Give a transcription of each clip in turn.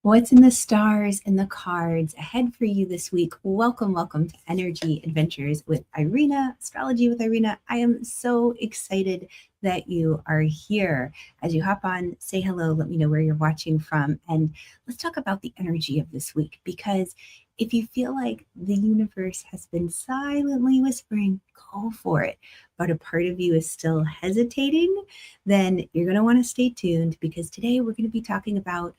What's in the stars and the cards ahead for you this week? Welcome to Energy Adventures with Irina, Astrology with Irina. I am so excited that you are here. As you hop on, say hello, let me know where you're watching from, and let's talk about the energy of this week. Because if you feel like the universe has been silently whispering, go for it, but a part of you is still hesitating, then you're going to want to stay tuned because today we're going to be talking about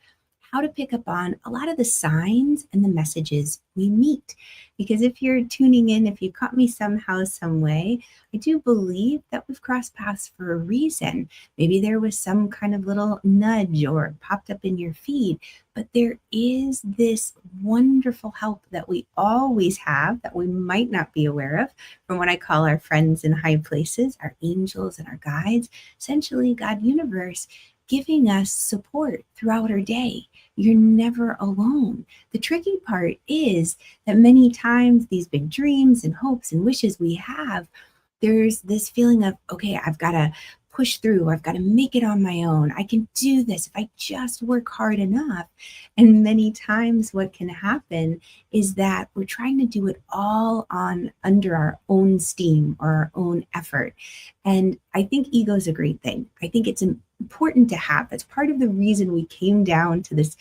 how to pick up on a lot of the signs and the messages we meet. Because if you're tuning in, if you caught me somehow, some way, I do believe that we've crossed paths for a reason. Maybe there was some kind of little nudge or popped up in your feed, but there is this wonderful help that we always have that we might not be aware of from what I call our friends in high places, our angels and our guides, essentially God universe, giving us support throughout our day. You're never alone. The tricky part is that many times these big dreams and hopes and wishes we have, there's this feeling of, okay, I've got to push through. I've got to make it on my own. I can do this if I just work hard enough. And many times what can happen is that we're trying to do it all on under our own steam or our own effort. And I think ego is a great thing. I think it's important to have. That's part of the reason we came down to this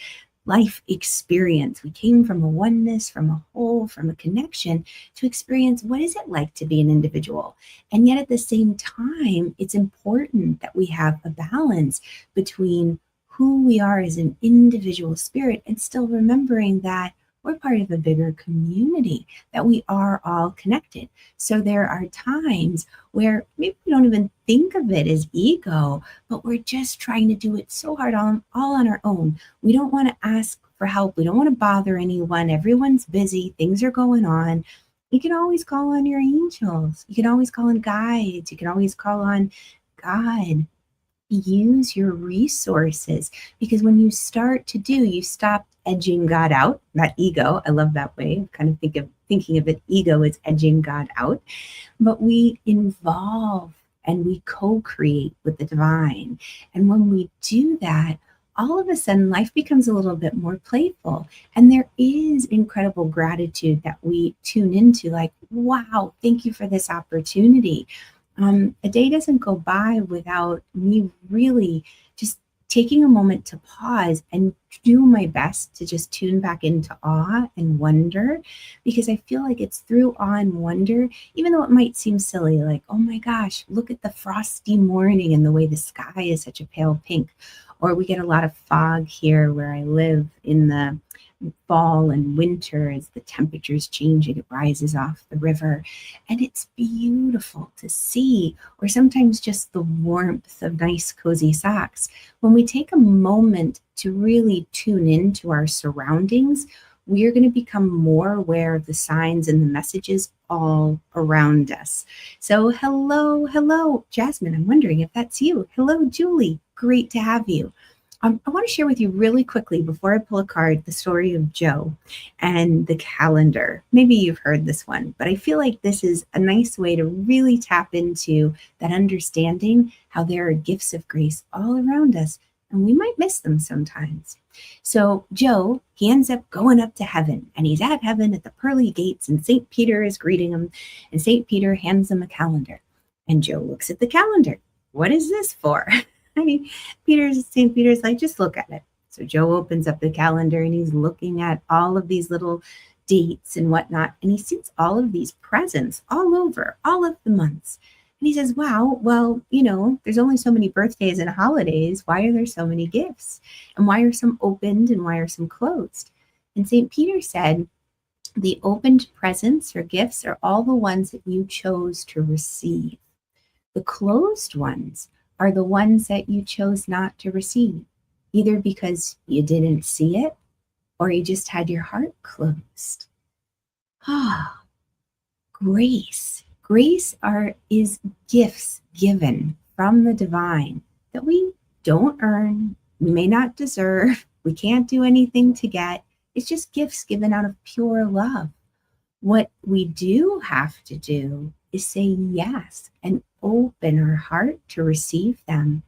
life experience. We came from a oneness, from a whole, from a connection to experience what is it like to be an individual. And yet at the same time, it's important that we have a balance between who we are as an individual spirit and still remembering that we're part of a bigger community, that we are all connected. So there are times where maybe we don't even think of it as ego, but we're just trying to do it so hard all on our own. We don't want to ask for help. We don't want to bother anyone. Everyone's busy. Things are going on. You can always call on your angels. You can always call on guides. You can always call on God. Use your resources, because when you start to do, you stop edging God out, not ego. I love that way. Kind of thinking of it, ego is edging God out, but we involve and we co-create with the divine. And when we do that, all of a sudden life becomes a little bit more playful, and there is incredible gratitude that we tune into, like, wow, thank you for this opportunity. A day doesn't go by without me really just taking a moment to pause and do my best to just tune back into awe and wonder, because I feel like it's through awe and wonder, even though it might seem silly, like, oh my gosh, look at the frosty morning and the way the sky is such a pale pink. Or we get a lot of fog here where I live in the fall and winter. As the temperature's changing, it rises off the river, and it's beautiful to see. Or sometimes just the warmth of nice cozy socks. When we take a moment to really tune into our surroundings, we are going to become more aware of the signs and the messages all around us. So hello, Jasmine. I'm wondering if that's you. Hello, Julie. Great to have you. I want to share with you really quickly before I pull a card the story of Joe and the calendar. Maybe you've heard this one, but I feel like this is a nice way to really tap into that understanding how there are gifts of grace all around us, and we might miss them sometimes. So Joe, he ends up going up to heaven, and he's at heaven at the pearly gates, and St. Peter is greeting him, and St. Peter hands him a calendar. And Joe looks at the calendar. What is this for? I mean, St. Peter's like, just look at it. So Joe opens up the calendar and he's looking at all of these little dates and whatnot. And he sees all of these presents all over, all of the months. And he says, wow, well, there's only so many birthdays and holidays. Why are there so many gifts? And why are some opened and why are some closed? And St. Peter said, the opened presents or gifts are all the ones that you chose to receive. The closed ones are the ones that you chose not to receive, either because you didn't see it or you just had your heart closed. Ah, grace. Grace is gifts given from the divine that we don't earn, we may not deserve, we can't do anything to get. It's just gifts given out of pure love. What we do have to do is say yes and open our heart to receive them.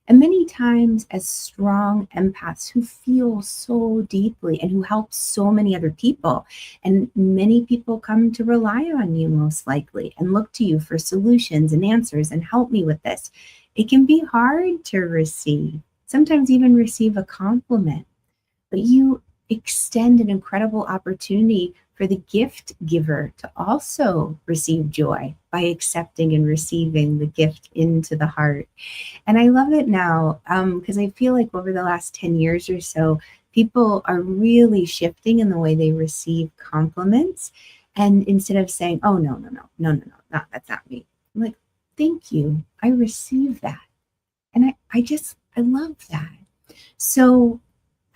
And many times, as strong empaths who feel so deeply and who help so many other people, and many people come to rely on you most likely and look to you for solutions and answers and help me with this, it can be hard to receive, sometimes even receive a compliment. But you extend an incredible opportunity for the gift giver to also receive joy by accepting and receiving the gift into the heart. And I love it now because I feel like over the last 10 years or so, people are really shifting in the way they receive compliments. And instead of saying, oh, that's not me. I'm like, thank you. I receive that. And I love that. So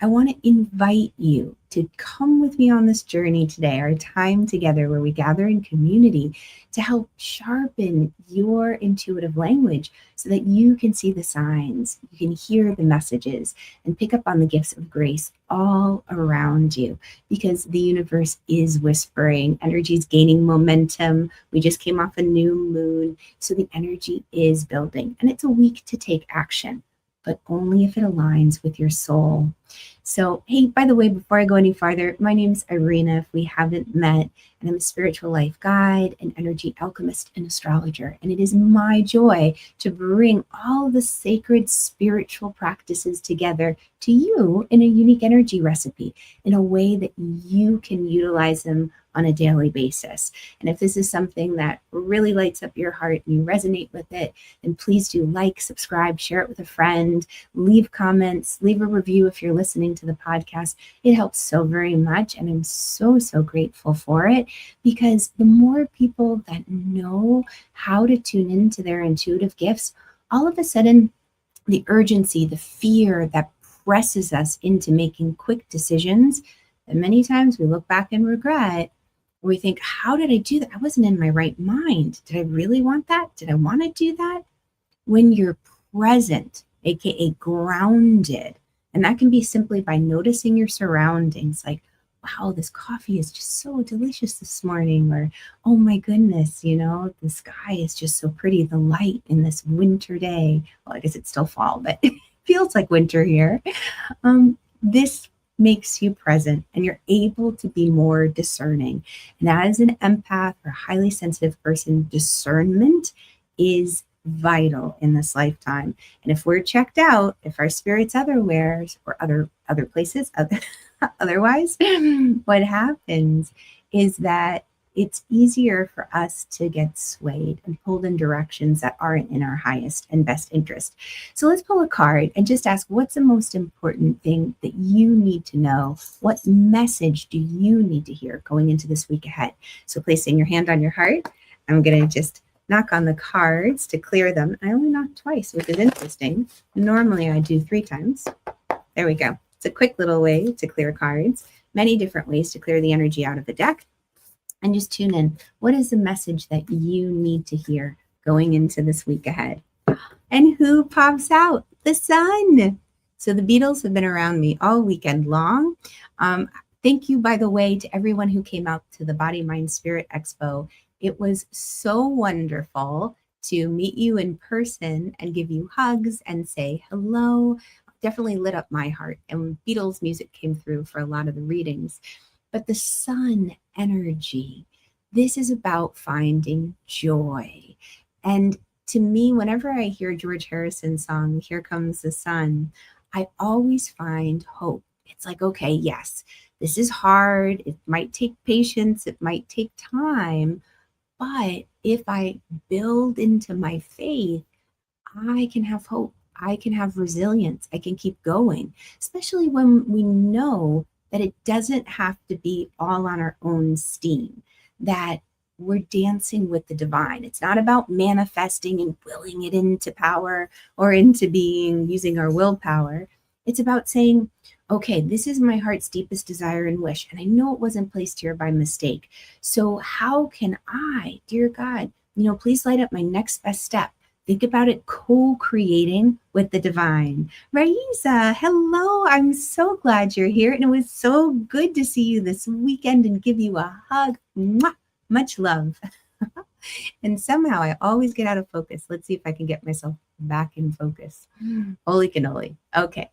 I want to invite you to come with me on this journey today, our time together where we gather in community to help sharpen your intuitive language so that you can see the signs, you can hear the messages, and pick up on the gifts of grace all around you, because the universe is whispering. Energy is gaining momentum. We just came off a new moon, so the energy is building, and it's a week to take action, but only if it aligns with your soul. So, hey, by the way, before I go any farther, my name's Irina, if we haven't met, and I'm a spiritual life guide, an energy alchemist, and astrologer. And it is my joy to bring all the sacred spiritual practices together to you in a unique energy recipe in a way that you can utilize them on a daily basis. And if this is something that really lights up your heart and you resonate with it, then please do like, subscribe, share it with a friend, leave comments, leave a review if you're listening to the podcast. It helps so very much. And I'm so, so grateful for it, because the more people that know how to tune into their intuitive gifts, all of a sudden, the urgency, the fear that presses us into making quick decisions, and many times we look back and regret, we think, how did I do that? I wasn't in my right mind. Did I really want that? Did I want to do that? When you're present, aka grounded, and that can be simply by noticing your surroundings, like, wow, this coffee is just so delicious this morning, or oh my goodness, the sky is just so pretty, the light in this winter day. Well, I guess it's still fall, but it feels like winter here. This makes you present and you're able to be more discerning. And as an empath or highly sensitive person, discernment is vital in this lifetime. And if we're checked out, if our spirit's otherwheres or other places, otherwise, what happens is that it's easier for us to get swayed and pulled in directions that aren't in our highest and best interest. So let's pull a card and just ask, what's the most important thing that you need to know? What message do you need to hear going into this week ahead? So placing your hand on your heart, I'm going to just knock on the cards to clear them. I only knocked twice, which is interesting. Normally I do 3 times. There we go. It's a quick little way to clear cards. Many different ways to clear the energy out of the deck. And just tune in. What is the message that you need to hear going into this week ahead? And who pops out? The sun. So the Beatles have been around me all weekend long. Thank you, by the way, to everyone who came out to the Body, Mind, Spirit Expo. It was so wonderful to meet you in person and give you hugs and say hello. Definitely lit up my heart. And Beatles music came through for a lot of the readings. But the sun energy, this is about finding joy. And to me, whenever I hear George Harrison's song, Here Comes the Sun, I always find hope. It's like, okay, yes, this is hard. It might take patience. It might take time. But if I build into my faith, I can have hope. I can have resilience. I can keep going, especially when we know that it doesn't have to be all on our own steam, that we're dancing with the divine. It's not about manifesting and willing it into power or into being, using our willpower. It's about saying, okay, this is my heart's deepest desire and wish, and I know it wasn't placed here by mistake. So how can I, dear God, please light up my next best step. Think about it co-creating with the divine. Raisa, hello. I'm so glad you're here. And it was so good to see you this weekend and give you a hug. Mwah! Much love. And somehow I always get out of focus. Let's see if I can get myself back in focus. Holy cannoli. Okay.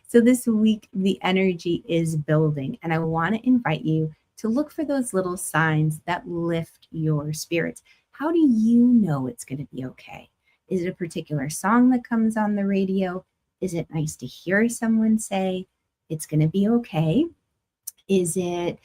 So this week, the energy is building, and I want to invite you to look for those little signs that lift your spirits. How do you know it's going to be okay? Is it a particular song that comes on the radio? Is it nice to hear someone say it's going to be okay? Is it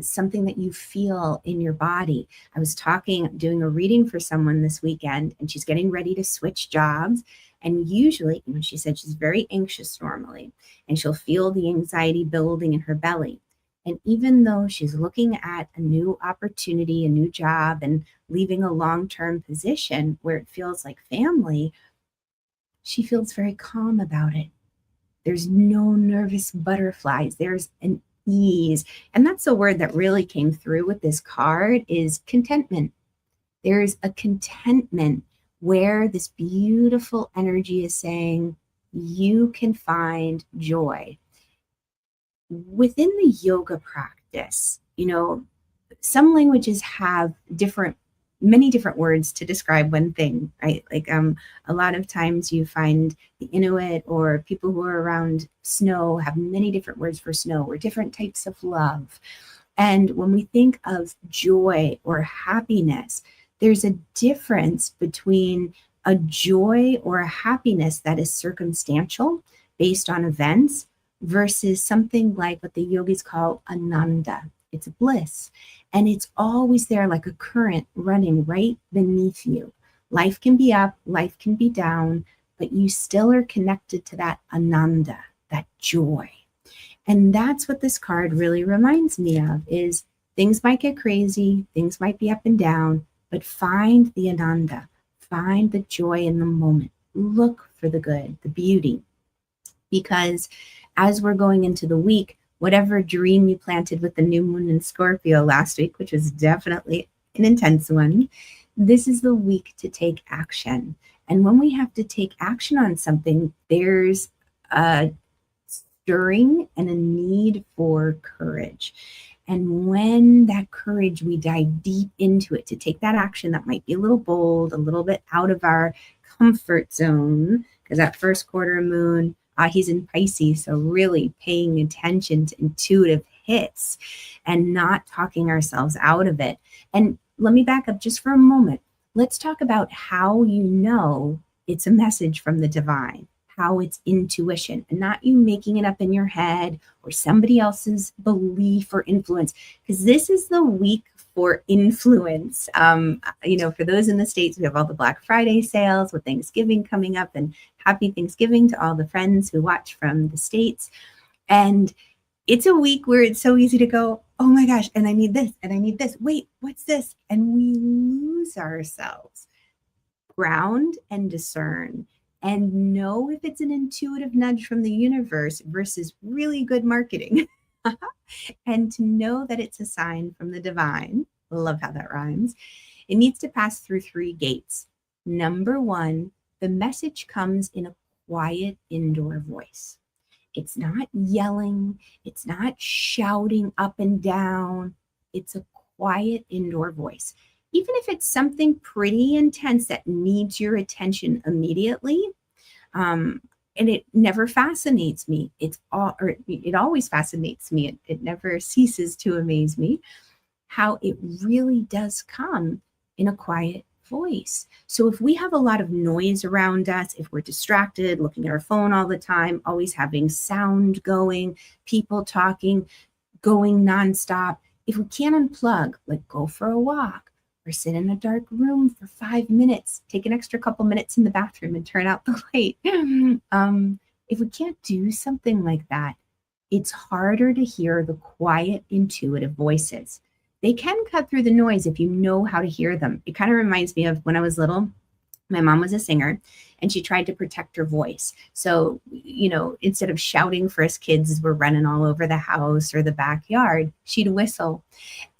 something that you feel in your body? I was doing a reading for someone this weekend, and she's getting ready to switch jobs. And usually, she said she's very anxious normally, and she'll feel the anxiety building in her belly. And even though she's looking at a new opportunity, a new job, and leaving a long-term position where it feels like family, she feels very calm about it. There's no nervous butterflies. There's an ease. And that's the word that really came through with this card is contentment. There's a contentment where this beautiful energy is saying you can find joy. Within the yoga practice, some languages have many different words to describe one thing, right? Like a lot of times you find the Inuit or people who are around snow have many different words for snow or different types of love. And when we think of joy or happiness, there's a difference between a joy or a happiness that is circumstantial based on events versus something like what the yogis call ananda. It's bliss. And it's always there like a current running right beneath you. Life can be up, life can be down, but you still are connected to that ananda, that joy. And that's what this card really reminds me of is things might get crazy, things might be up and down, but find the ananda, find the joy in the moment. Look for the good, the beauty. Because as we're going into the week, whatever dream you planted with the new moon in Scorpio last week, which was definitely an intense one, this is the week to take action. And when we have to take action on something, there's a stirring and a need for courage. And when that courage, we dive deep into it to take that action that might be a little bold, a little bit out of our comfort zone, because that first quarter moon, he's in Pisces, so really paying attention to intuitive hits and not talking ourselves out of it. And let me back up just for a moment. Let's talk about how you know it's a message from the divine, how it's intuition, and not you making it up in your head or somebody else's belief or influence, because this is the week for influence. For those in the States, we have all the Black Friday sales with Thanksgiving coming up, and happy Thanksgiving to all the friends who watch from the States. And it's a week where it's so easy to go, oh my gosh, and I need this, and I need this. Wait, what's this? And we lose ourselves. Ground and discern and know if it's an intuitive nudge from the universe versus really good marketing. And to know that it's a sign from the divine. Love how that rhymes. It needs to pass through 3 gates. Number 1, the message comes in a quiet indoor voice. It's not yelling. It's not shouting up and down. It's a quiet indoor voice. Even if it's something pretty intense that needs your attention immediately, and it never fascinates me. It always fascinates me. It never ceases to amaze me how it really does come in a quiet voice. So if we have a lot of noise around us, if we're distracted, looking at our phone all the time, always having sound going, people talking, going nonstop, if we can't unplug, like go for a walk or sit in a dark room for 5 minutes, take an extra couple minutes in the bathroom and turn out the light. If we can't do something like that, it's harder to hear the quiet, intuitive voices. They can cut through the noise if you know how to hear them. It kind of reminds me of when I was little. My mom was a singer and she tried to protect her voice. So, instead of shouting for us kids as we're running all over the house or the backyard, she'd whistle.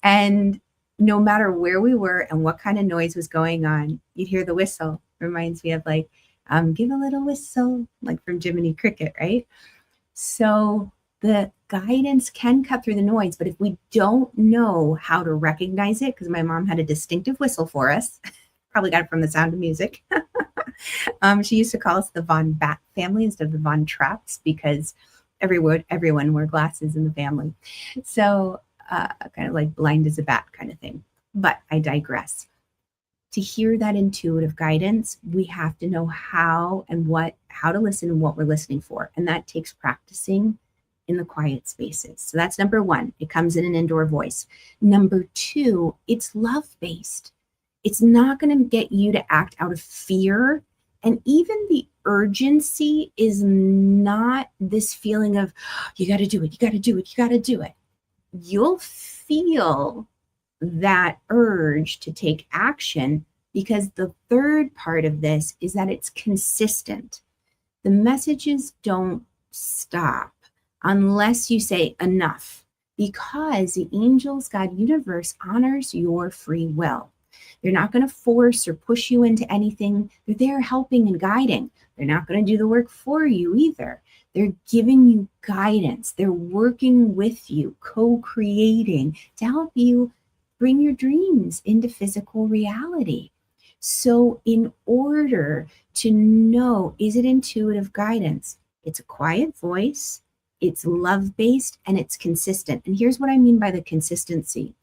And no matter where we were and what kind of noise was going on, you'd hear the whistle. Reminds me of give a little whistle, like from Jiminy Cricket, right? So the guidance can cut through the noise, but if we don't know how to recognize it, because my mom had a distinctive whistle for us, probably got it from The Sound of Music. She used to call us the Von Bat family instead of the Von Traps because everyone wore glasses in the family. So kind of like blind as a bat kind of thing. But I digress. To hear that intuitive guidance, we have to know how to listen and what we're listening for. And that takes practicing in the quiet spaces. So that's number one. It comes in an indoor voice. Number two, it's love-based. It's not going to get you to act out of fear. And even the urgency is not this feeling of, you got to do it, you got to do it, you got to do it. You'll feel that urge to take action because the third part of this is that it's consistent. The messages don't stop unless you say enough, because the angels, God, universe honors your free will. They're not going to force or push you into anything. They're there helping and guiding. They're not going to do the work for you either. They're giving you guidance. They're working with you, co-creating to help you bring your dreams into physical reality. So in order to know, is it intuitive guidance? It's a quiet voice, it's love-based, and it's consistent. And here's what I mean by the consistency.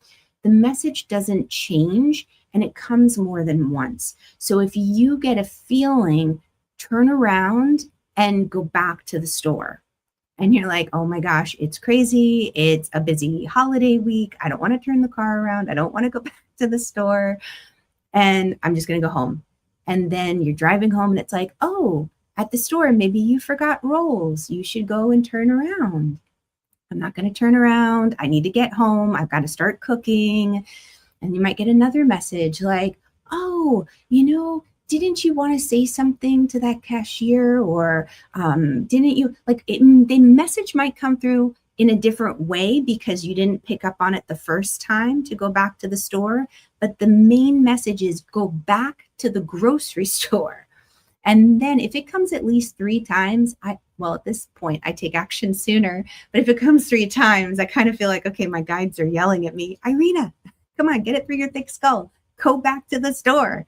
The message doesn't change, and it comes more than once. So if you get a feeling, turn around and go back to the store. And you're like, oh my gosh, it's crazy. It's a busy holiday week. I don't want to turn the car around. I don't want to go back to the store. And I'm just going to go home. And then you're driving home and it's like, oh, at the store, maybe you forgot rolls. You should go and turn around. I'm not going to turn around. I need to get home. I've got to start cooking. And you might get another message like, oh, didn't you want to say something to that cashier? Or didn't you the message might come through in a different way because you didn't pick up on it the first time to go back to the store. But the main message is go back to the grocery store. And then if it comes at least 3 times, at this point, I take action sooner. But if it comes 3 times, I kind of feel like, okay, my guides are yelling at me. Irina, come on, get it through your thick skull. Go back to the store.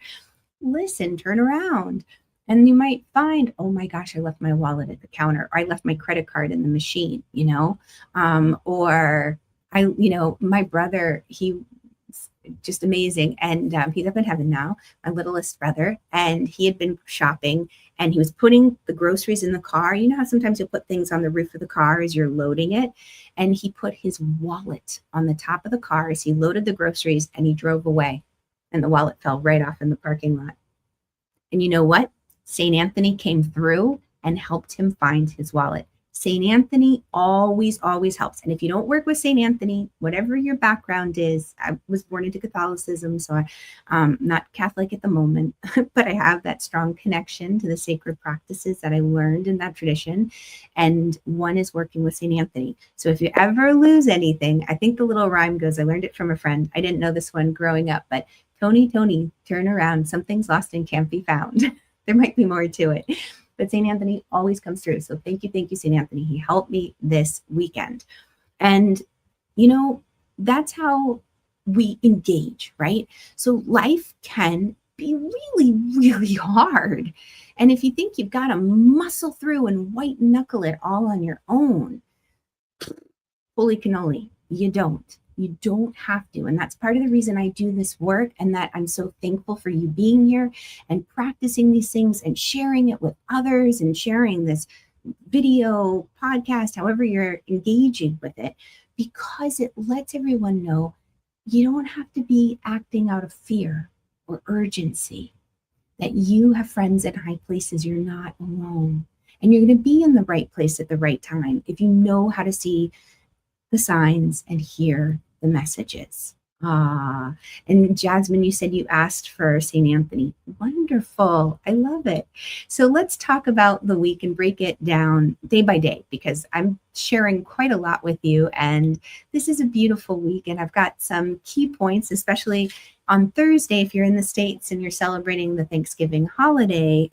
Listen, turn around. And you might find, oh my gosh, I left my wallet at the counter. Or I left my credit card in the machine, or my brother, he just amazing. And he's up in heaven now, my littlest brother. And he had been shopping and he was putting the groceries in the car. You know how sometimes you'll put things on the roof of the car as you're loading it. And he put his wallet on the top of the car as he loaded the groceries and he drove away. And the wallet fell right off in the parking lot. And you know what? St. Anthony came through and helped him find his wallet. St. Anthony always, always helps. And if you don't work with St. Anthony, whatever your background is, I was born into Catholicism, so I'm not Catholic at the moment, but I have that strong connection to the sacred practices that I learned in that tradition. And one is working with St. Anthony. So if you ever lose anything, I think the little rhyme goes, I learned it from a friend. I didn't know this one growing up, but Tony, turn around. Something's lost and can't be found. There might be more to it. But St. Anthony always comes through. So thank you, St. Anthony. He helped me this weekend. And, that's how we engage, right? So life can be really, really hard. And if you think you've got to muscle through and white knuckle it all on your own, holy cannoli, you don't. You don't have to. And that's part of the reason I do this work and that I'm so thankful for you being here and practicing these things and sharing it with others and sharing this video, podcast, however you're engaging with it, because it lets everyone know you don't have to be acting out of fear or urgency, that you have friends in high places. You're not alone. And you're going to be in the right place at the right time if you know how to see the signs and hear the messages. And Jasmine, you said you asked for St. Anthony. Wonderful. I love it. So let's talk about the week and break it down day by day, because I'm sharing quite a lot with you. And this is a beautiful week. And I've got some key points, especially on Thursday, if you're in the States and you're celebrating the Thanksgiving holiday.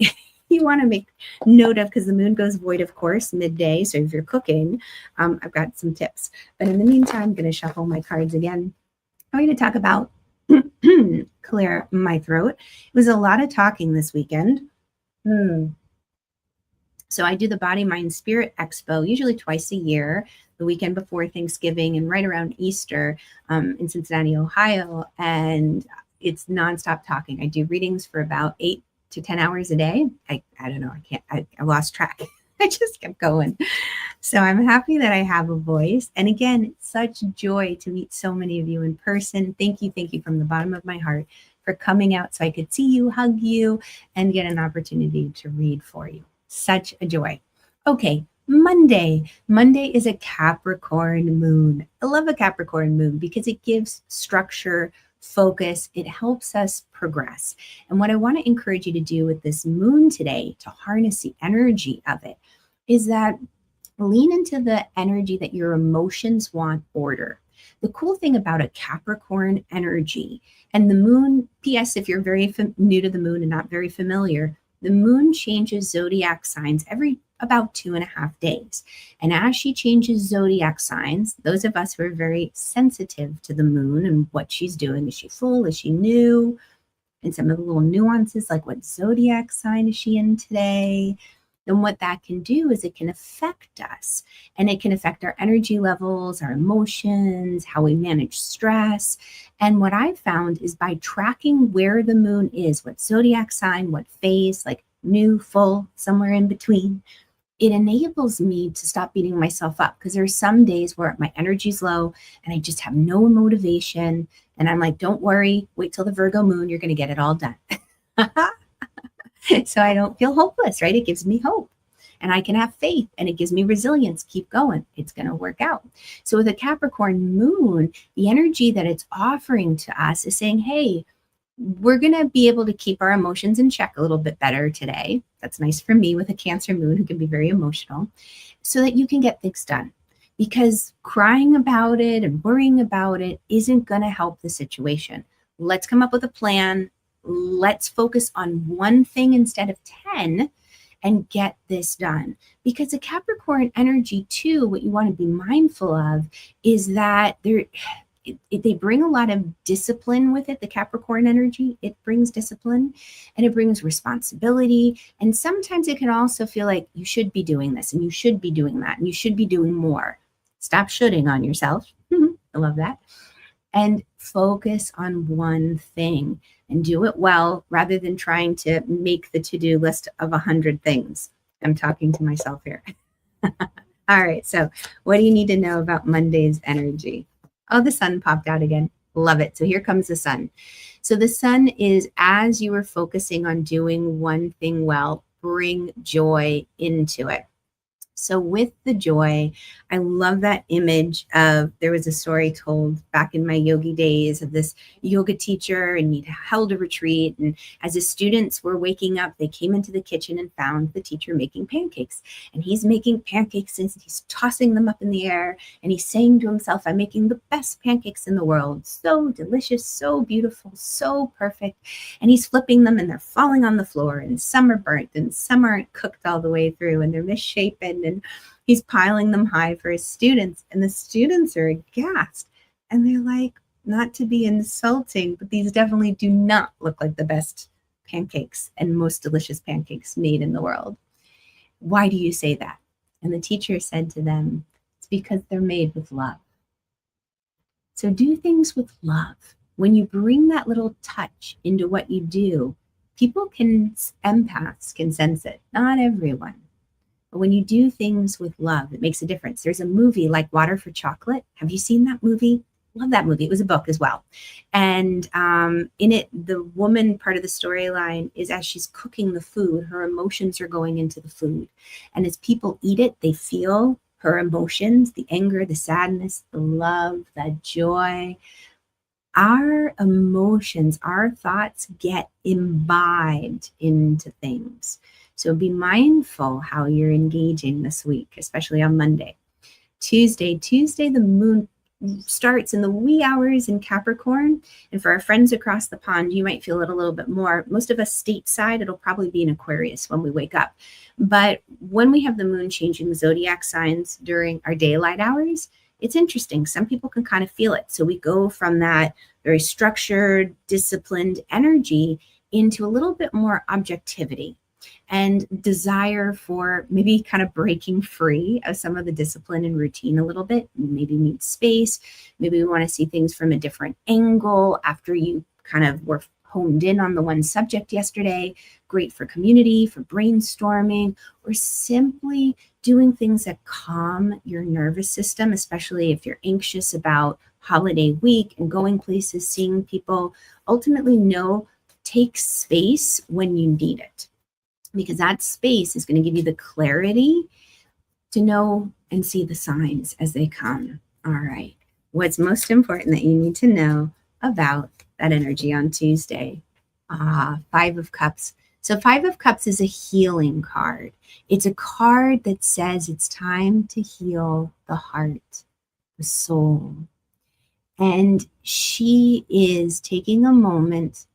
You want to make note of, because the moon goes void, of course, midday. So if you're cooking, I've got some tips. But in the meantime, I'm going to shuffle my cards again. I'm going to talk about clear my throat. It was a lot of talking this weekend. So I do the Body, Mind, Spirit Expo usually twice a year, the weekend before Thanksgiving and right around Easter in Cincinnati, Ohio. And it's nonstop talking. I do readings for about 8 to 10 hours a day. I don't know. I lost track. I just kept going. So I'm happy that I have a voice. And again, it's such joy to meet so many of you in person. Thank you from the bottom of my heart for coming out so I could see you, hug you, and get an opportunity to read for you. Such a joy. Okay, Monday. Monday is a Capricorn moon. I love a Capricorn moon because it gives structure, focus. It helps us progress. And what I want to encourage you to do with this moon today, to harness the energy of it, is that lean into the energy that your emotions want order. The cool thing about a Capricorn energy and the moon, P.S., if you're very new to the moon and not very familiar, the moon changes zodiac signs every about 2.5 days. And as she changes zodiac signs, those of us who are very sensitive to the moon and what she's doing, is she full, is she new? And some of the little nuances, like what zodiac sign is she in today? Then what that can do is it can affect us, and it can affect our energy levels, our emotions, how we manage stress. And what I've found is by tracking where the moon is, what zodiac sign, what phase, like new, full, somewhere in between, it enables me to stop beating myself up, because there's some days where my energy's low and I just have no motivation. And I'm like, don't worry, wait till the Virgo moon, you're going to get it all done. So I don't feel hopeless, right? It gives me hope and I can have faith, and it gives me resilience. Keep going. It's going to work out. So with a Capricorn moon, the energy that it's offering to us is saying, hey, we're going to be able to keep our emotions in check a little bit better today. That's nice for me with a Cancer moon who can be very emotional, so that you can get things done. Because crying about it and worrying about it isn't going to help the situation. Let's come up with a plan. Let's focus on one thing instead of 10 and get this done. Because the Capricorn energy too, what you want to be mindful of is that they bring a lot of discipline with it. The Capricorn energy, it brings discipline and it brings responsibility. And sometimes it can also feel like you should be doing this and you should be doing that and you should be doing more. Stop shoulding on yourself. I love that. And focus on one thing and do it well, rather than trying to make the to-do list of 100 things. I'm talking to myself here. All right. So what do you need to know about Monday's energy? Oh, the sun popped out again. Love it. So here comes the sun. So the sun is, as you are focusing on doing one thing well, bring joy into it. So with the joy, I love that image of, there was a story told back in my yogi days of this yoga teacher, and he held a retreat. And as his students were waking up, they came into the kitchen and found the teacher making pancakes. And he's making pancakes and he's tossing them up in the air. And he's saying to himself, I'm making the best pancakes in the world. So delicious, so beautiful, so perfect. And he's flipping them and they're falling on the floor, and some are burnt and some aren't cooked all the way through, and they're misshapen. And he's piling them high for his students, and the students are aghast, and they're like, not to be insulting, but these definitely do not look like the best pancakes and most delicious pancakes made in the world. Why do you say that? And the teacher said to them, it's because they're made with love. So do things with love. When you bring that little touch into what you do, empaths can sense it. Not everyone. But when you do things with love, it makes a difference. There's a movie like Water for Chocolate. Have you seen that movie? Love that movie. It was a book as well. And in it, the woman part of the storyline is, as she's cooking the food, her emotions are going into the food. And as people eat it, they feel her emotions, the anger, the sadness, the love, the joy. Our emotions, our thoughts get imbibed into things. So be mindful how you're engaging this week, especially on Monday. Tuesday, the moon starts in the wee hours in Capricorn. And for our friends across the pond, you might feel it a little bit more. Most of us stateside, it'll probably be in Aquarius when we wake up. But when we have the moon changing the zodiac signs during our daylight hours, it's interesting. Some people can kind of feel it. So we go from that very structured, disciplined energy into a little bit more objectivity. and desire for maybe kind of breaking free of some of the discipline and routine a little bit. Maybe need space. Maybe we want to see things from a different angle after you kind of were honed in on the one subject yesterday. Great for community, for brainstorming, or simply doing things that calm your nervous system, especially if you're anxious about holiday week and going places, seeing people. Ultimately, know, take space when you need it, because that space is going to give you the clarity to know and see the signs as they come. All right. What's most important that you need to know about that energy on Tuesday? Five of Cups. So Five of Cups is a healing card. It's a card that says it's time to heal the heart, the soul. And she is taking a moment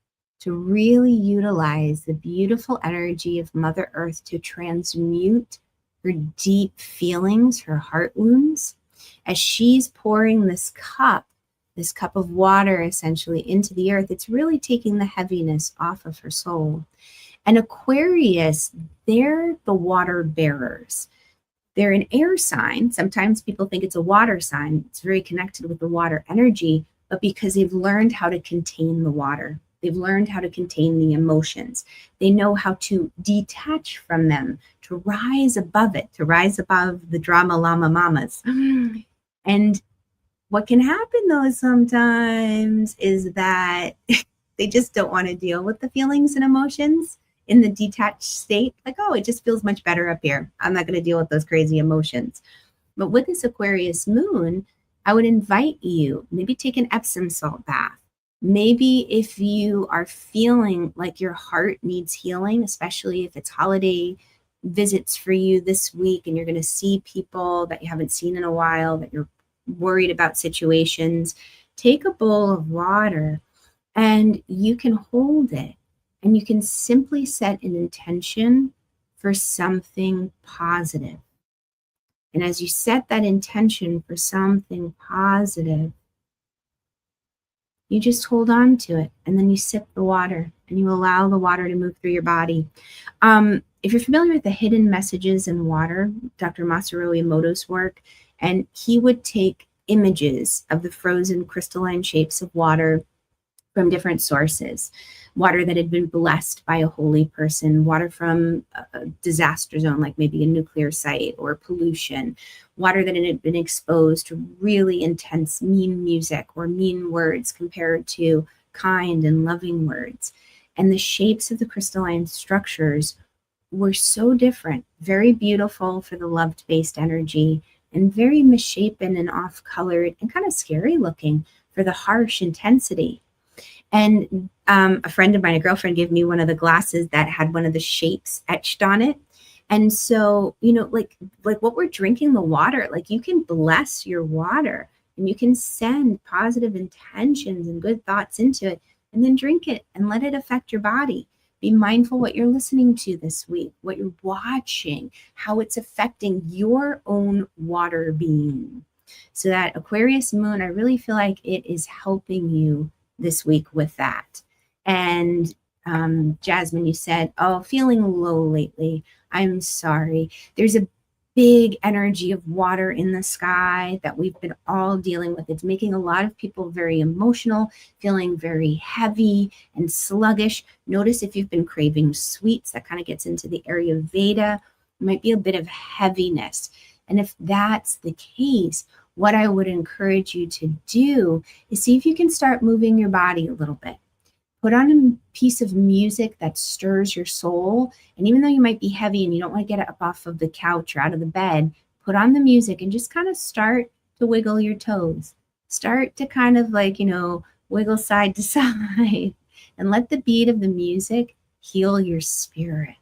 to really utilize the beautiful energy of Mother Earth to transmute her deep feelings, her heart wounds. As she's pouring this cup of water essentially into the earth, it's really taking the heaviness off of her soul. And Aquarius, they're the water bearers. They're an air sign. Sometimes people think it's a water sign. It's very connected with the water energy, but because they've learned how to contain the water, they've learned how to contain the emotions. They know how to detach from them, to rise above it, to rise above the drama llama mamas. And what can happen though sometimes is that they just don't want to deal with the feelings and emotions in the detached state. Like, oh, it just feels much better up here. I'm not going to deal with those crazy emotions. But with this Aquarius moon, I would invite you, maybe take an Epsom salt bath. Maybe if you are feeling like your heart needs healing, especially if it's holiday visits for you this week and you're going to see people that you haven't seen in a while, that you're worried about situations, take a bowl of water and you can hold it and you can simply set an intention for something positive. And as you set that intention for something positive, you just hold on to it and then you sip the water and you allow the water to move through your body. If you're familiar with the hidden messages in water, Dr. Masaru Emoto's work, and he would take images of the frozen crystalline shapes of water from different sources, water that had been blessed by a holy person, water from a disaster zone, like maybe a nuclear site or pollution, water that had been exposed to really intense mean music or mean words compared to kind and loving words. And the shapes of the crystalline structures were so different, very beautiful for the love-based energy, and very misshapen and off-colored and kind of scary looking for the harsh intensity. And a friend of mine, a girlfriend, gave me one of the glasses that had one of the shapes etched on it. And so, like what we're drinking, the water, like you can bless your water and you can send positive intentions and good thoughts into it and then drink it and let it affect your body. Be mindful what you're listening to this week, what you're watching, how it's affecting your own water being. So that Aquarius moon, I really feel like it is helping you this week with that. And Jasmine, you said, oh, feeling low lately. I'm sorry. There's a big energy of water in the sky that we've been all dealing with. It's making a lot of people very emotional, feeling very heavy and sluggish. Notice if you've been craving sweets, that kind of gets into the area of Veda. It might be a bit of heaviness. And if that's the case, what I would encourage you to do is see if you can start moving your body a little bit. Put on a piece of music that stirs your soul. And even though you might be heavy and you don't want to get up off of the couch or out of the bed, put on the music and just kind of start to wiggle your toes. Start to kind of wiggle side to side and let the beat of the music heal your spirit.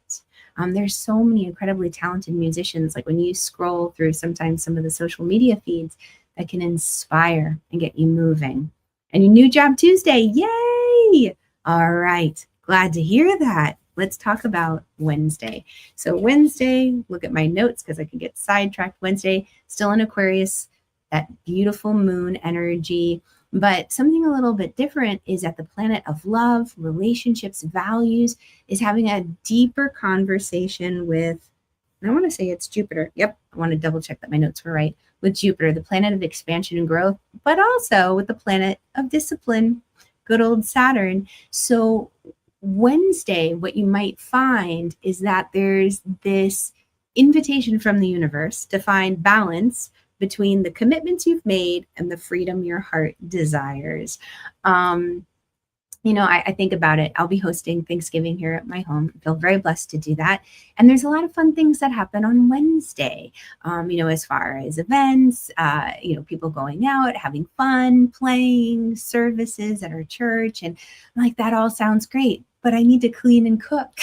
There's so many incredibly talented musicians, like when you scroll through sometimes some of the social media feeds, that can inspire and get you moving. And your new job Tuesday, yay! All right, glad to hear that. Let's talk about Wednesday. So Wednesday, look at my notes because I can get sidetracked. Wednesday, still in Aquarius, that beautiful moon energy. But something a little bit different is at the planet of love, relationships, values, is having a deeper conversation with, and I want to say it's Jupiter. Yep, I want to double check that my notes were right. With Jupiter, the planet of expansion and growth, but also with the planet of discipline, good old Saturn. So Wednesday, what you might find is that there's this invitation from the universe to find balance between the commitments you've made and the freedom your heart desires. I think about it. I'll be hosting Thanksgiving here at my home. I feel very blessed to do that. And there's a lot of fun things that happen on Wednesday, as far as events, people going out, having fun, playing, services at our church. And I'm like, that all sounds great, but I need to clean and cook.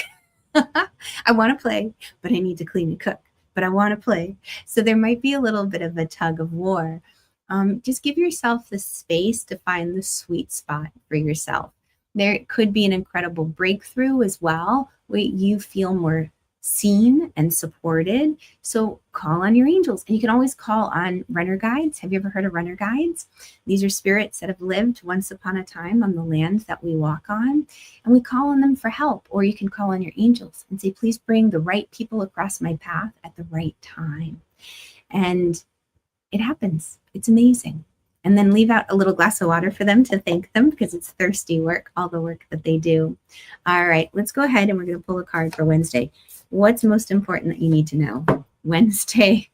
I want to play, but I need to clean and cook, but I want to play. So there might be a little bit of a tug of war. Just give yourself the space to find the sweet spot for yourself. There could be an incredible breakthrough as well, where you feel more seen and supported. So call on your angels, and you can always call on runner guides. Have you ever heard of runner guides? These are spirits that have lived once upon a time on the land that we walk on, and we call on them for help. Or you can call on your angels and say, please bring the right people across my path at the right time. And it happens. It's amazing. And then leave out a little glass of water for them to thank them, because it's thirsty work, all the work that they do. All right, let's go ahead and we're going to pull a card for Wednesday. What's most important that you need to know? Wednesday.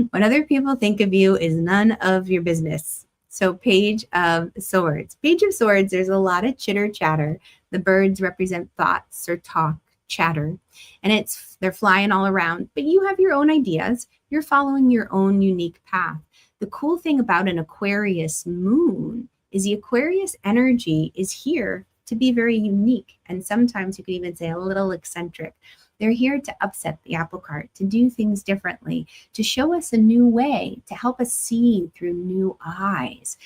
What other people think of you is none of your business. So Page of Swords. Page of Swords, there's a lot of chitter chatter. The birds represent thoughts or talk, chatter, and they're flying all around. But you have your own ideas. You're following your own unique path. The cool thing about an Aquarius moon is the Aquarius energy is here to be very unique. And sometimes you could even say a little eccentric. They're here to upset the apple cart, to do things differently, to show us a new way, to help us see through new eyes.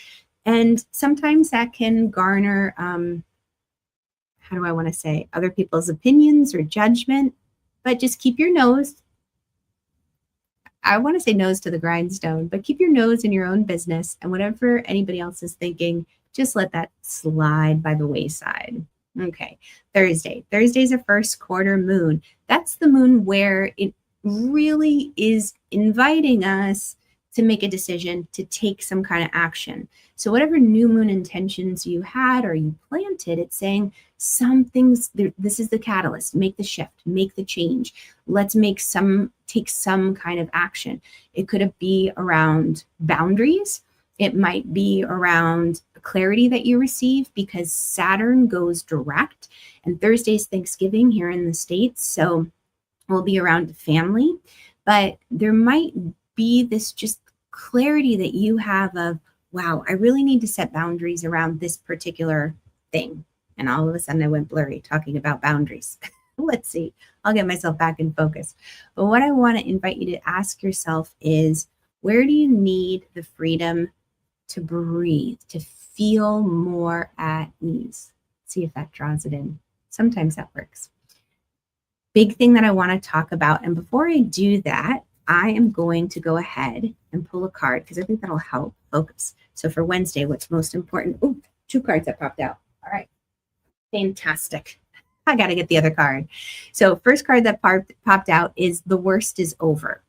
And sometimes that can garner, how do I want to say, other people's opinions or judgment, but just keep your nose. I want to say nose to the grindstone, but keep your nose in your own business, and whatever anybody else is thinking, just let that slide by the wayside. Okay, Thursday. Thursday's a first quarter moon. That's the moon where it really is inviting us to make a decision, to take some kind of action. So whatever new moon intentions you had or you planted, it's saying this is the catalyst. Make the shift, make the change. Let's take some kind of action. It could be around boundaries. It might be around clarity that you receive, because Saturn goes direct, and Thursday's Thanksgiving here in the States. So we'll be around family, but there might be this just clarity that you have of, wow, I really need to set boundaries around this particular thing. And all of a sudden I went blurry talking about boundaries. Let's see, I'll get myself back in focus. But what I want to invite you to ask yourself is, where do you need the freedom to breathe, to feel more at ease? See if that draws it in. Sometimes that works. Big thing that I want to talk about. And before I do that, I am going to go ahead and pull a card, because I think that'll help focus. So for Wednesday, what's most important? Oh, 2 cards that popped out. All right. Fantastic. I got to get the other card. So first card that popped out is the worst is over.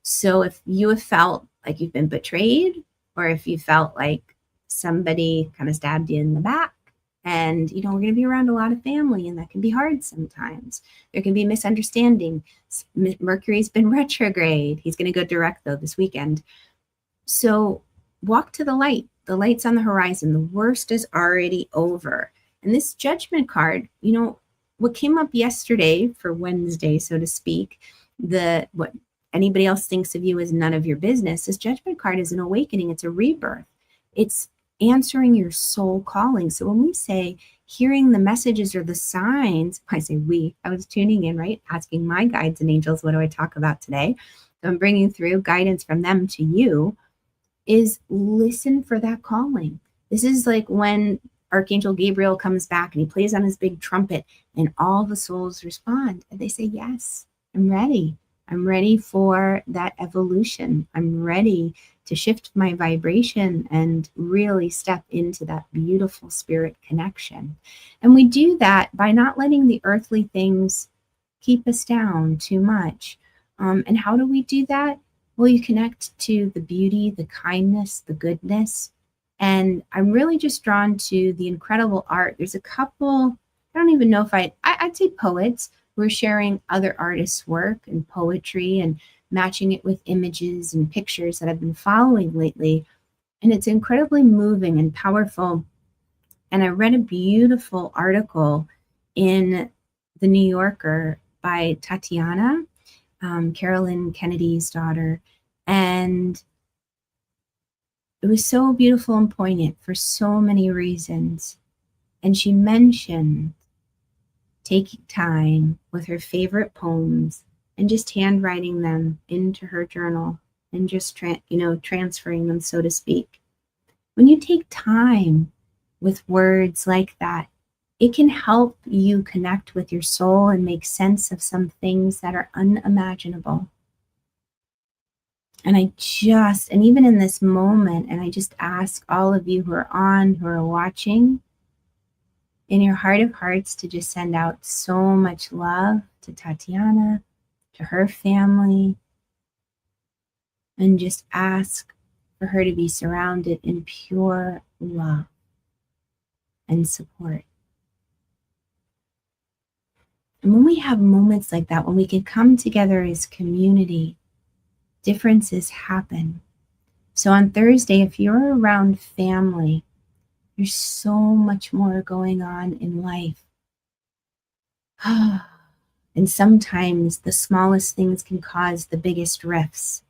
So if you have felt like you've been betrayed, or if you felt like somebody kind of stabbed you in the back, and, we're going to be around a lot of family, and that can be hard sometimes. There can be misunderstanding. Mercury's been retrograde. He's going to go direct, though, this weekend. So walk to the light. The light's on the horizon. The worst is already over. And this judgment card, what came up yesterday for Wednesday, so to speak, what anybody else thinks of you is none of your business. This judgment card is an awakening. It's a rebirth. It's answering your soul calling. So when we say hearing the messages or the signs, I say I was tuning in, right? Asking my guides and angels, what do I talk about today? So I'm bringing through guidance from them to you, is listen for that calling. This is like when Archangel Gabriel comes back and he plays on his big trumpet, and all the souls respond and they say, yes, I'm ready. I'm ready for that evolution. I'm ready to shift my vibration and really step into that beautiful spirit connection. And we do that by not letting the earthly things keep us down too much. And how do we do that? Well, you connect to the beauty, the kindness, the goodness. And I'm really just drawn to the incredible art. There's a couple, I don't even know if I'd say poets who are sharing other artists' work and poetry and matching it with images and pictures that I've been following lately. And it's incredibly moving and powerful. And I read a beautiful article in The New Yorker by Tatiana, Carolyn Kennedy's daughter. And it was so beautiful and poignant for so many reasons. And she mentioned taking time with her favorite poems and just handwriting them into her journal and just transferring them, so to speak. When you take time with words like that, it can help you connect with your soul and make sense of some things that are unimaginable. And even in this moment, and I just ask all of you who are watching, in your heart of hearts, to just send out so much love to Tatiana, to her family, and just ask for her to be surrounded in pure love and support. And when we have moments like that, when we can come together as community, differences happen. So on Thursday, if you're around family, there's so much more going on in life. And sometimes the smallest things can cause the biggest rifts.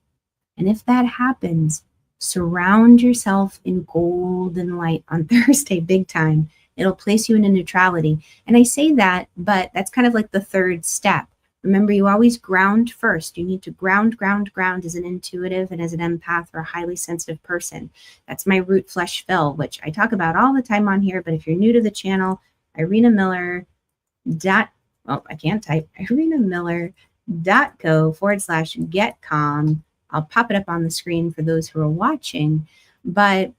And if that happens, surround yourself in golden light on Thursday, big time. It'll place you in a neutrality. And I say that, but that's kind of like the third step. Remember, you always ground first. You need to ground as an intuitive and as an empath or a highly sensitive person. That's my root flesh fill, which I talk about all the time on here. But if you're new to the channel, irinamiller.co/get calm. I'll pop it up on the screen for those who are watching. But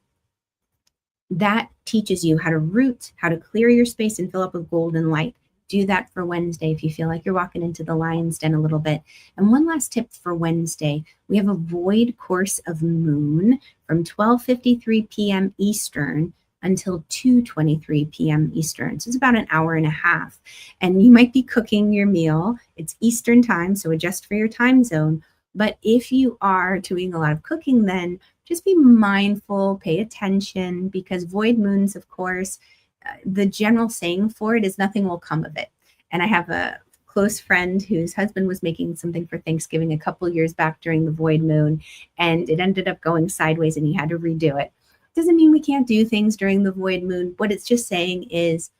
that teaches you how to root, how to clear your space and fill up with golden light. Do that for Wednesday if you feel like you're walking into the lion's den a little bit. And one last tip for Wednesday, we have a void course of moon from 12:53 p.m. Eastern until 2:23 p.m. Eastern. So it's about an hour and a half. And you might be cooking your meal. It's Eastern time, so adjust for your time zone. But if you are doing a lot of cooking, then just be mindful, pay attention, because void moons, of course, the general saying for it is nothing will come of it. And I have a close friend whose husband was making something for Thanksgiving a couple years back during the void moon, and it ended up going sideways and he had to redo it. Doesn't mean we can't do things during the void moon. What it's just saying is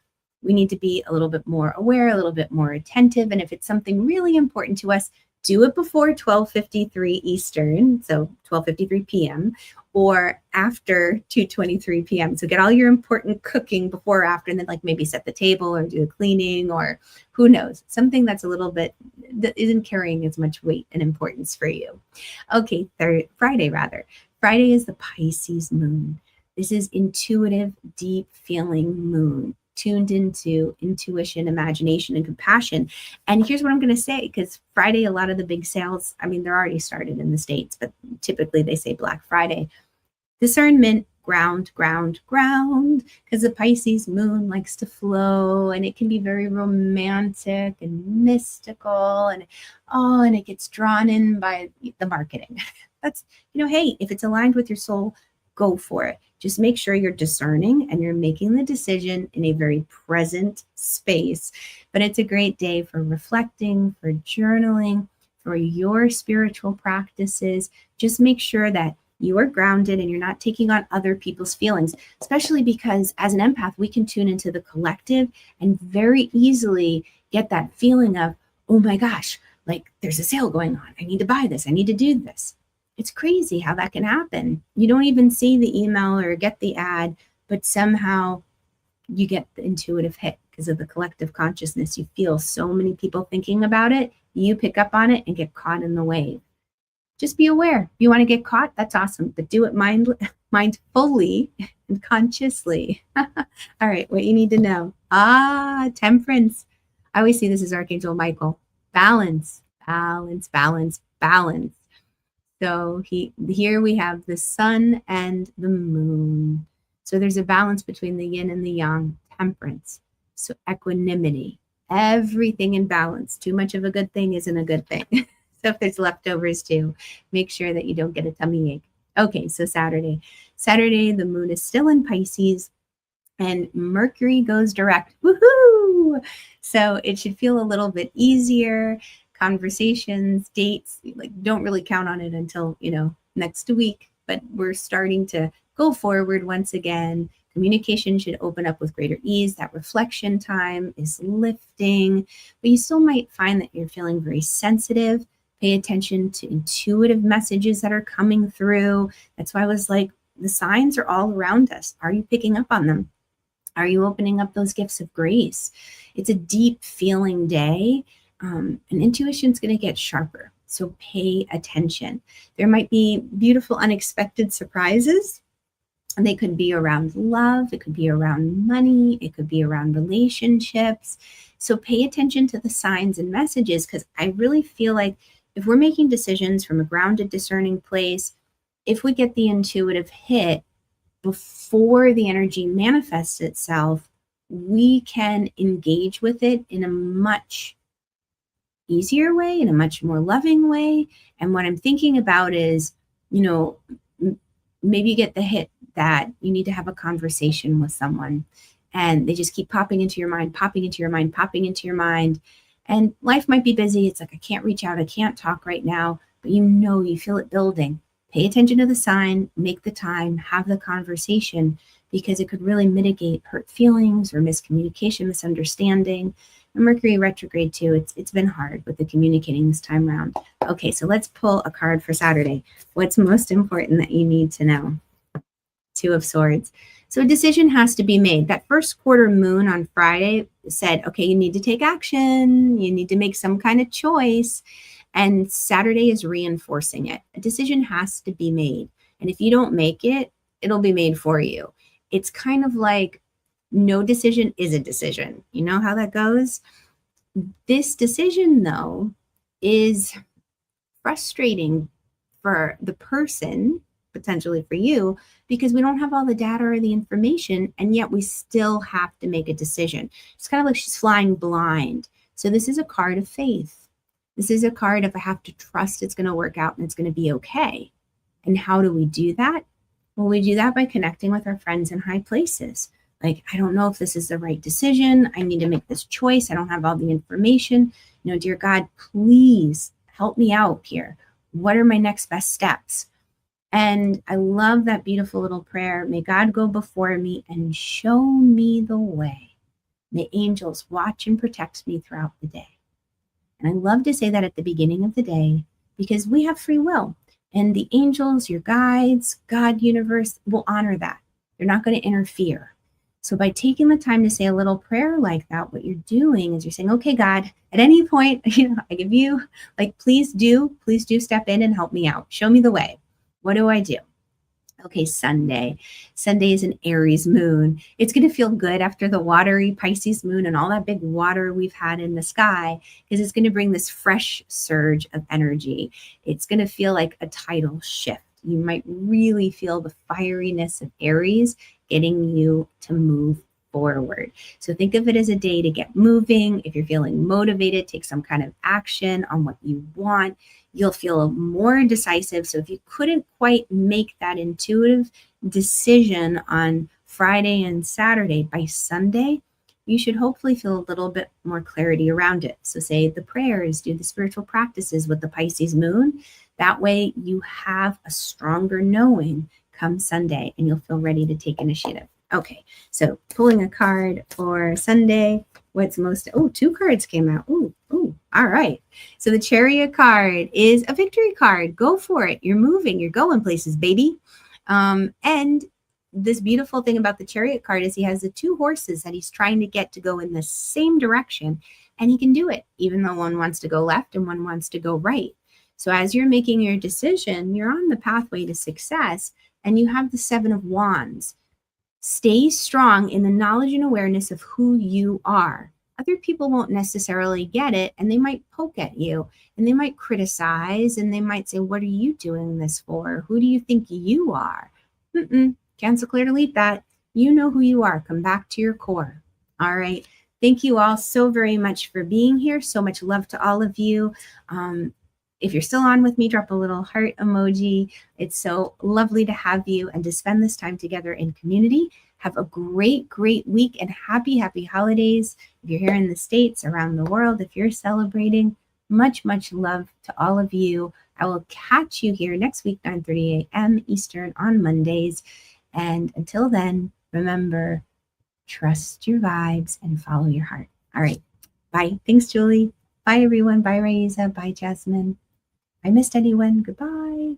we need to be a little bit more aware, a little bit more attentive. And if it's something really important to us, do it before 12:53 Eastern, so 12:53 p.m., or after 2:23 p.m. So get all your important cooking before or after, and then like maybe set the table or do the cleaning, or who knows, something that's a little bit, that isn't carrying as much weight and importance for you. Okay, Friday is the Pisces moon. This is intuitive, deep feeling moon, tuned into intuition, imagination, and compassion. And here's what I'm going to say, because Friday, a lot of the big sales, I mean, they're already started in the States, but typically they say Black Friday. Discernment, ground, because the Pisces moon likes to flow, and it can be very romantic and mystical, and it gets drawn in by the marketing. That's, hey, if it's aligned with your soul, go for it. Just make sure you're discerning and you're making the decision in a very present space. But it's a great day for reflecting, for journaling, for your spiritual practices. Just make sure that you are grounded and you're not taking on other people's feelings, especially because as an empath, we can tune into the collective and very easily get that feeling of, oh my gosh, like there's a sale going on. I need to buy this. I need to do this. It's crazy how that can happen. You don't even see the email or get the ad, but somehow you get the intuitive hit because of the collective consciousness. You feel so many people thinking about it, you pick up on it and get caught in the wave. Just be aware. If you want to get caught, that's awesome, but do it mindfully and consciously. All right, what you need to know. Temperance. I always see this as Archangel Michael. Balance, balance, balance, balance. So here we have the sun and the moon. So there's a balance between the yin and the yang, temperance. So equanimity, everything in balance. Too much of a good thing isn't a good thing. So if there's leftovers too, make sure that you don't get a tummy ache. Okay, so Saturday. Saturday, the moon is still in Pisces and Mercury goes direct. Woohoo! So it should feel a little bit easier. Conversations, dates, like don't really count on it until, next week, but we're starting to go forward once again. Communication should open up with greater ease. That reflection time is lifting, but you still might find that you're feeling very sensitive. Pay attention to intuitive messages that are coming through. That's why I was like, the signs are all around us. Are you picking up on them? Are you opening up those gifts of grace? It's a deep feeling day, and intuition's going to get sharper. So pay attention. There might be beautiful, unexpected surprises. And they could be around love. It could be around money. It could be around relationships. So pay attention to the signs and messages, because I really feel like if we're making decisions from a grounded, discerning place, if we get the intuitive hit before the energy manifests itself, we can engage with it in a much easier way, in a much more loving way. And what I'm thinking about is, maybe you get the hit that you need to have a conversation with someone and they just keep popping into your mind, popping into your mind, popping into your mind. And life might be busy. It's like, I can't reach out. I can't talk right now, but you feel it building. Pay attention to the sign, make the time, have the conversation, because it could really mitigate hurt feelings or miscommunication, misunderstanding. And Mercury retrograde too, it's been hard with the communicating this time around. Okay, so let's pull a card for Saturday. What's most important that you need to know? Two of Swords. So a decision has to be made. That first quarter moon on Friday said, okay, you need to take action. You need to make some kind of choice. And Saturday is reinforcing it. A decision has to be made. And if you don't make it, it'll be made for you. It's kind of like no decision is a decision. You know how that goes? This decision, though, is frustrating for the person, potentially for you, because we don't have all the data or the information, and yet we still have to make a decision. It's kind of like she's flying blind. So this is a card of faith. This is a card of I have to trust it's going to work out and it's going to be okay. And how do we do that? Well, we do that by connecting with our friends in high places. Like, I don't know if this is the right decision. I need to make this choice. I don't have all the information. Dear God, please help me out here. What are my next best steps? And I love that beautiful little prayer. May God go before me and show me the way. May angels watch and protect me throughout the day. And I love to say that at the beginning of the day, because we have free will. And the angels, your guides, God, universe will honor that. They're not going to interfere. So by taking the time to say a little prayer like that, what you're doing is you're saying, okay, God, at any point, I give you, please do step in and help me out. Show me the way. What do I do? Okay, Sunday. Sunday is an Aries moon. It's going to feel good after the watery Pisces moon and all that big water we've had in the sky, because it's going to bring this fresh surge of energy. It's going to feel like a tidal shift. You might really feel the fieriness of Aries getting you to move forward. So think of it as a day to get moving. If you're feeling motivated, take some kind of action on what you want. You'll feel more decisive. So if you couldn't quite make that intuitive decision on Friday and Saturday, by Sunday, you should hopefully feel a little bit more clarity around it. So say the prayers, do the spiritual practices with the Pisces moon. That way you have a stronger knowing come Sunday and you'll feel ready to take initiative. Okay, so pulling a card for Sunday. What's most, two cards came out. All right. So the Chariot card is a victory card. Go for it. You're moving. You're going places, baby. And this beautiful thing about the Chariot card is he has the two horses that he's trying to get to go in the same direction. and he can do it, even though one wants to go left and one wants to go right. So as you're making your decision, you're on the pathway to success, and you have the Seven of Wands. Stay strong in the knowledge and awareness of who you are. Other people won't necessarily get it, and they might poke at you, and they might criticize, and they might say, what are you doing this for? Who do you think you are? Cancel, clear, delete that. You know who you are. Come back to your core. All right. Thank you all so very much for being here. So much love to all of you. If you're still on with me, drop a little heart emoji. It's so lovely to have you and to spend this time together in community. Have a great, great week, and happy, happy holidays. If you're here in the States, around the world, if you're celebrating, much, much love to all of you. I will catch you here next week, 9:30 a.m. Eastern on Mondays. And until then, remember, trust your vibes and follow your heart. All right. Bye. Thanks, Julie. Bye, everyone. Bye, Raisa. Bye, Jasmine. I missed anyone. Goodbye.